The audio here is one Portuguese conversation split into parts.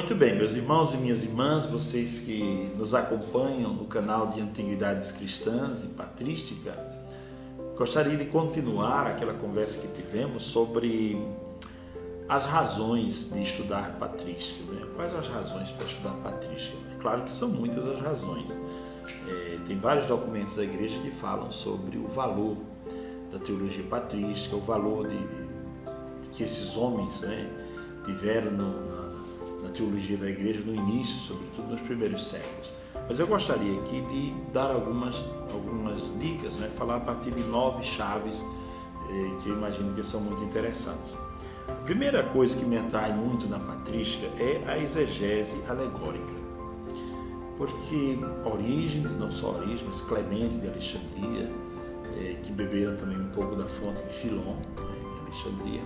Muito bem, meus irmãos e minhas irmãs, vocês que nos acompanham no canal de Antiguidades Cristãs e Patrística, gostaria de continuar aquela conversa que tivemos sobre as razões de estudar patrística, né? Quais as razões para estudar patrística? É claro que são muitas as razões. Tem vários documentos da igreja que falam sobre o valor da teologia patrística, o valor de que esses homens, né, tiveram na teologia da igreja no início, sobretudo nos primeiros séculos. Mas eu gostaria aqui de dar algumas dicas, né, falar a partir de 9 chaves que eu imagino que são muito interessantes. A primeira coisa que me atrai muito na patrística é a exegese alegórica, porque Orígenes, não só Orígenes, mas Clemente de Alexandria, que beberam também um pouco da fonte de Filon, né, de Alexandria,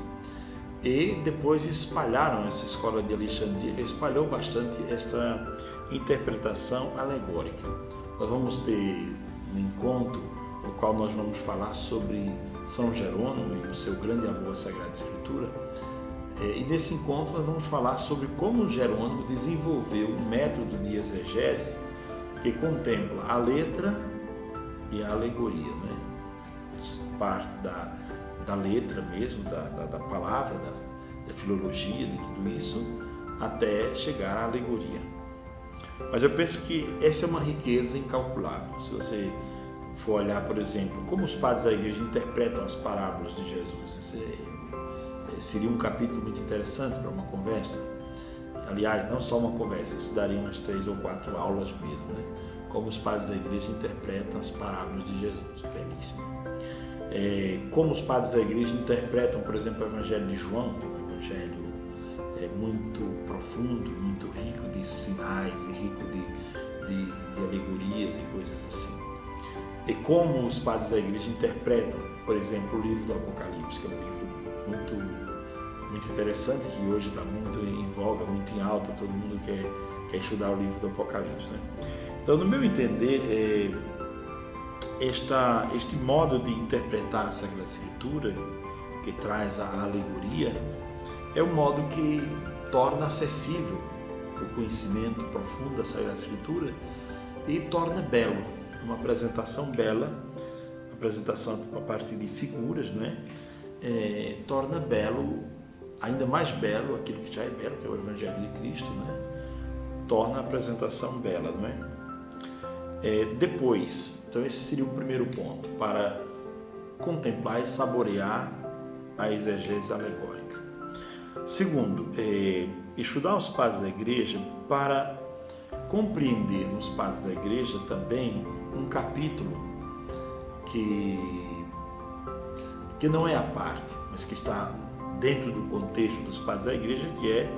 e depois espalharam essa escola de Alexandria, espalhou bastante esta interpretação alegórica. Nós vamos ter um encontro no qual nós vamos falar sobre São Jerônimo e o seu grande amor à Sagrada Escritura, e nesse encontro nós vamos falar sobre como Jerônimo desenvolveu um método de exegese que contempla a letra e a alegoria, né? Parte da letra mesmo, da palavra, da filologia, de tudo isso, até chegar à alegoria. Mas eu penso que essa é uma riqueza incalculável. Se você for olhar, por exemplo, como os padres da igreja interpretam as parábolas de Jesus, seria um capítulo muito interessante para uma conversa. Aliás, não só uma conversa, isso daria umas 3 ou 4 aulas mesmo, né? Como os padres da igreja interpretam as parábolas de Jesus, belíssimo. Como os padres da igreja interpretam, por exemplo, o Evangelho de João, que é um evangelho muito profundo, muito rico de sinais e rico de alegorias e coisas assim. E como os padres da igreja interpretam, por exemplo, o livro do Apocalipse, que é um livro muito interessante, que hoje está muito em voga, muito em alta, todo mundo quer estudar o livro do Apocalipse, né? Então, no meu entender, este modo de interpretar a Sagrada Escritura, que traz a alegoria, é um modo que torna acessível o conhecimento profundo da Sagrada Escritura e torna belo, uma apresentação bela, apresentação a partir de figuras, né? Torna belo, ainda mais belo, aquilo que já é belo, que é o Evangelho de Cristo, né? Torna a apresentação bela, não é? Depois, então esse seria o primeiro ponto, para contemplar e saborear a exegese alegórica. Segundo, estudar os padres da igreja para compreender nos padres da igreja também um capítulo que não é à parte, mas que está dentro do contexto dos padres da igreja, que é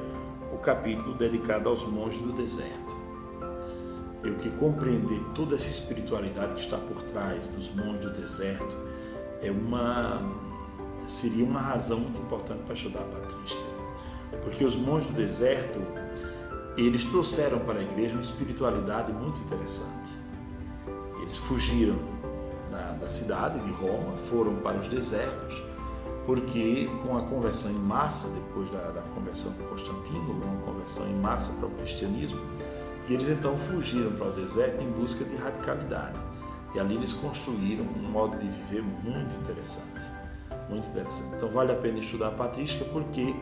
o capítulo dedicado aos monges do deserto. Eu que compreender toda essa espiritualidade que está por trás dos monges do deserto seria uma razão muito importante para estudar a patrística, porque os monges do deserto, eles trouxeram para a igreja uma espiritualidade muito interessante. Eles fugiram da cidade de Roma, foram para os desertos, porque com a conversão em massa, depois da conversão de Constantino, uma conversão em massa para o cristianismo, e eles então fugiram para o deserto em busca de radicalidade. E ali eles construíram um modo de viver muito interessante. Muito interessante. Então vale a pena estudar a patrística, porque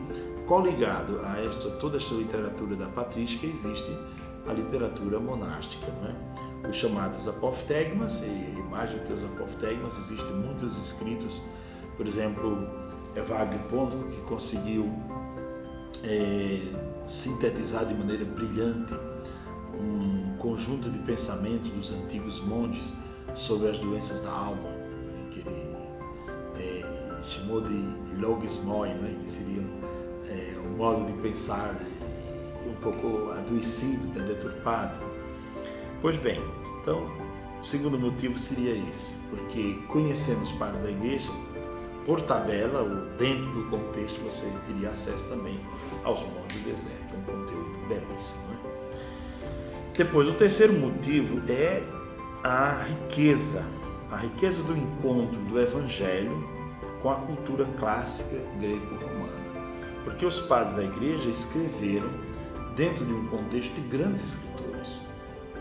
coligado a toda esta literatura da patrística existe a literatura monástica, não é? Os chamados apoftegmas, e mais do que os apoftegmas, existem muitos escritos, por exemplo, Evagrio Pontico, que conseguiu sintetizar de maneira brilhante um conjunto de pensamentos dos antigos monges sobre as doenças da alma, que ele chamou de logismoi, né, que seria um modo de pensar um pouco adoecido, né, deturpado. Pois bem, então, o segundo motivo seria esse, porque conhecendo os padres da igreja, por tabela, ou dentro do contexto, você teria acesso também aos monges do deserto, um conteúdo belíssimo, né? Depois, o terceiro motivo é a riqueza do encontro do Evangelho com a cultura clássica greco-romana. Porque os padres da igreja escreveram dentro de um contexto de grandes escritores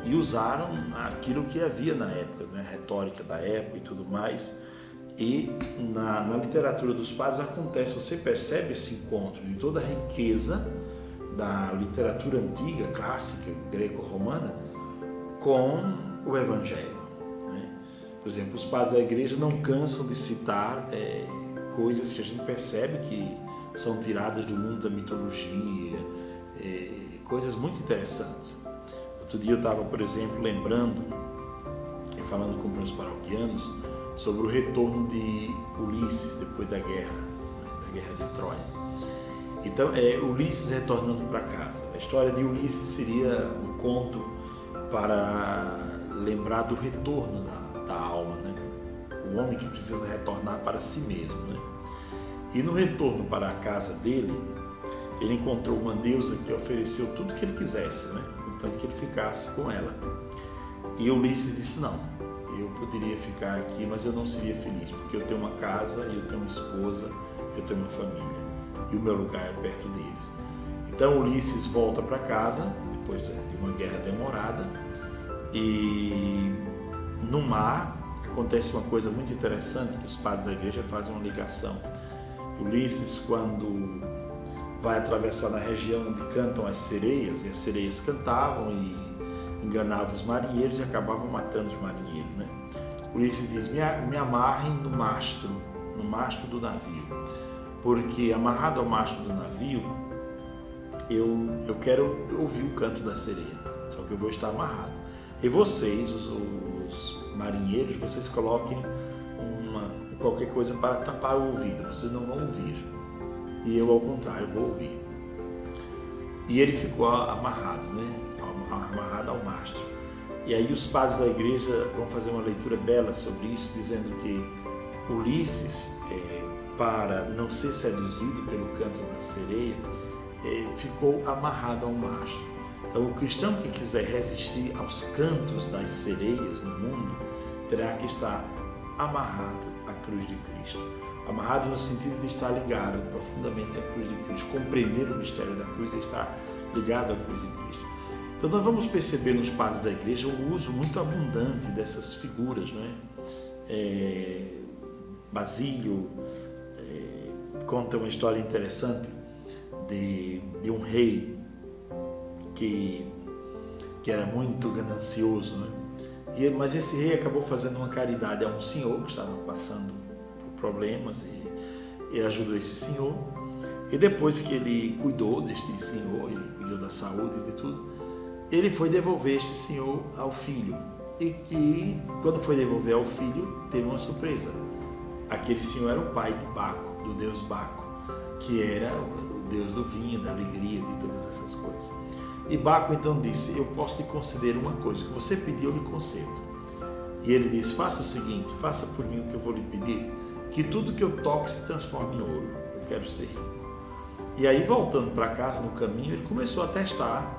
e usaram aquilo que havia na época, né? A retórica da época e tudo mais. E na literatura dos padres acontece, você percebe esse encontro de toda a riqueza da literatura antiga, clássica, greco-romana, com o Evangelho, né? Por exemplo, os padres da igreja não cansam de citar coisas que a gente percebe que são tiradas do mundo da mitologia, coisas muito interessantes. Outro dia eu estava, por exemplo, lembrando e falando com meus paroquianos sobre o retorno de Ulisses depois da guerra, né, da guerra de Troia. Então, Ulisses retornando para casa. A história de Ulisses seria um conto para lembrar do retorno da alma, né? O homem que precisa retornar para si mesmo, né? E no retorno para a casa dele, ele encontrou uma deusa que ofereceu tudo o que ele quisesse, né? Contanto que ele ficasse com ela. E Ulisses disse: não, eu poderia ficar aqui, mas eu não seria feliz, porque eu tenho uma casa, eu tenho uma esposa, eu tenho uma família, e o meu lugar é perto deles. Então Ulisses volta para casa, depois de uma guerra demorada, e no mar acontece uma coisa muito interessante, que os padres da igreja fazem uma ligação. Ulisses, quando vai atravessar na região onde cantam as sereias, e as sereias cantavam e enganavam os marinheiros e acabavam matando os marinheiros, né? Ulisses diz: me amarrem no mastro do navio, porque amarrado ao mastro do navio eu quero ouvir o canto da sereia, só que eu vou estar amarrado. E vocês, os marinheiros, vocês coloquem qualquer coisa para tapar o ouvido, vocês não vão ouvir. E eu, ao contrário, vou ouvir. E ele ficou amarrado, né? Amarrado ao mastro. E aí os padres da igreja vão fazer uma leitura bela sobre isso, dizendo que Ulisses, para não ser seduzido pelo canto da sereia, ficou amarrado ao mastro. Então, o cristão que quiser resistir aos cantos das sereias no mundo, terá que estar amarrado à cruz de Cristo. Amarrado no sentido de estar ligado profundamente à cruz de Cristo, compreender o mistério da cruz e estar ligado à cruz de Cristo. Então nós vamos perceber nos padres da igreja o uso muito abundante dessas figuras, não é? Basílio conta uma história interessante de um rei que era muito ganancioso, né? Mas esse rei acabou fazendo uma caridade a um senhor que estava passando por problemas e ele ajudou esse senhor. E depois que ele cuidou deste senhor, ele cuidou da saúde e de tudo, ele foi devolver este senhor ao filho. E quando foi devolver ao filho, teve uma surpresa. Aquele senhor era o pai de Baco, do deus Baco, que era o deus do vinho, da alegria, de todas essas coisas. E Baco então disse: eu posso lhe conceder uma coisa, que você pediu, eu lhe concedo. E ele disse: faça o seguinte, faça por mim o que eu vou lhe pedir, que tudo que eu toque se transforme em ouro, eu quero ser rico. E aí, voltando para casa, no caminho, ele começou a testar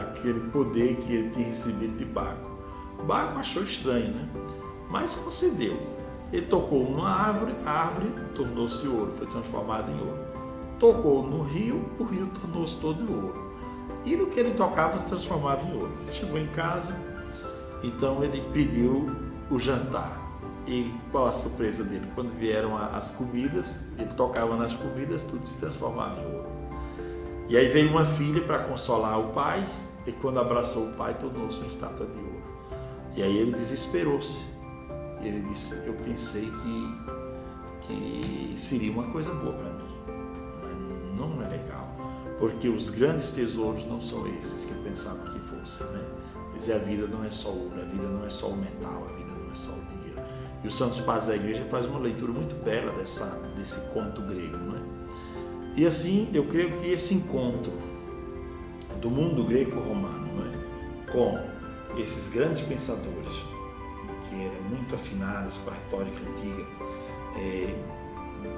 aquele poder que ele tinha recebido de Baco. Baco achou estranho, né? Mas concedeu. Ele tocou numa árvore, a árvore tornou-se ouro, foi transformada em ouro. Tocou no rio, o rio tornou-se todo ouro. E no que ele tocava se transformava em ouro. Ele chegou em casa, então ele pediu o jantar. E qual a surpresa dele? Quando vieram as comidas, ele tocava nas comidas, tudo se transformava em ouro. E aí veio uma filha para consolar o pai, e quando abraçou o pai, tornou-se uma estátua de ouro. E aí ele desesperou-se. E ele disse: eu pensei que seria uma coisa boa para mim, mas não é legal, porque os grandes tesouros não são esses que eu pensava que fossem, né? Dizer, a vida não é só ouro, a vida não é só o metal, a vida não é só o dinheiro. E os santos padres da igreja fazem uma leitura muito bela desse conto grego, não é? E assim, eu creio que esse encontro do mundo greco-romano, não é, com esses grandes pensadores, que eram muito afinados com a retórica antiga,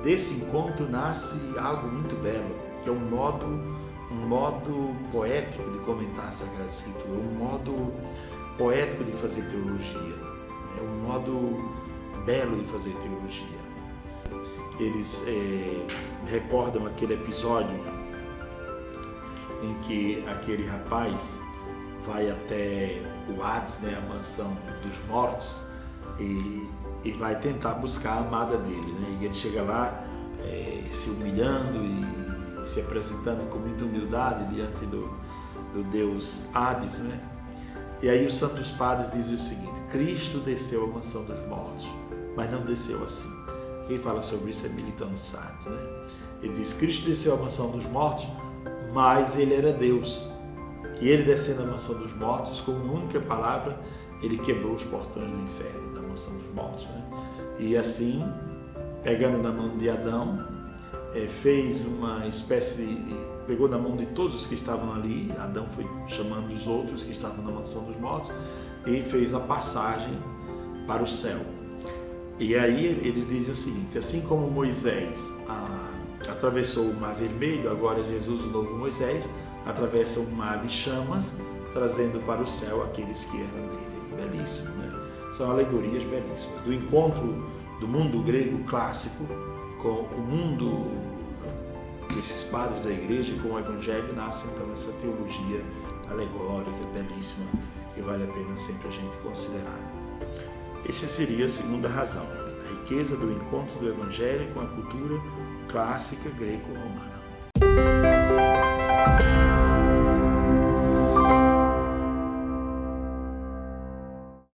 desse encontro nasce algo muito belo, que é um modo poético de comentar a Sagrada Escritura, um modo poético de fazer teologia, é um modo belo de fazer teologia. Eles recordam aquele episódio em que aquele rapaz vai até o Hades, né, a mansão dos mortos, e vai tentar buscar a amada dele, né? E ele chega lá se humilhando e se apresentando com muita humildade diante do Deus Hades, né? E aí os santos padres dizem o seguinte: Cristo desceu à mansão dos mortos, mas não desceu assim. Quem fala sobre isso é Militão de Sardes, né? Ele diz: Cristo desceu à mansão dos mortos, mas ele era Deus. E ele descendo à mansão dos mortos, com uma única palavra, ele quebrou os portões do inferno, da mansão dos mortos, né? E assim, pegando na mão de Adão, fez uma espécie de... pegou na mão de todos os que estavam ali. Adão foi chamando os outros que estavam na mansão dos mortos e fez a passagem para o céu. E aí eles dizem o seguinte: assim como Moisés atravessou o Mar Vermelho, agora Jesus, o novo Moisés, atravessa um mar de chamas, trazendo para o céu aqueles que eram dele. Belíssimo, né? São alegorias belíssimas do encontro do mundo grego clássico com o mundo desses padres da igreja, com o Evangelho. Nasce então essa teologia alegórica belíssima que vale a pena sempre a gente considerar. Essa seria a segunda razão: a riqueza do encontro do Evangelho com a cultura clássica greco-romana.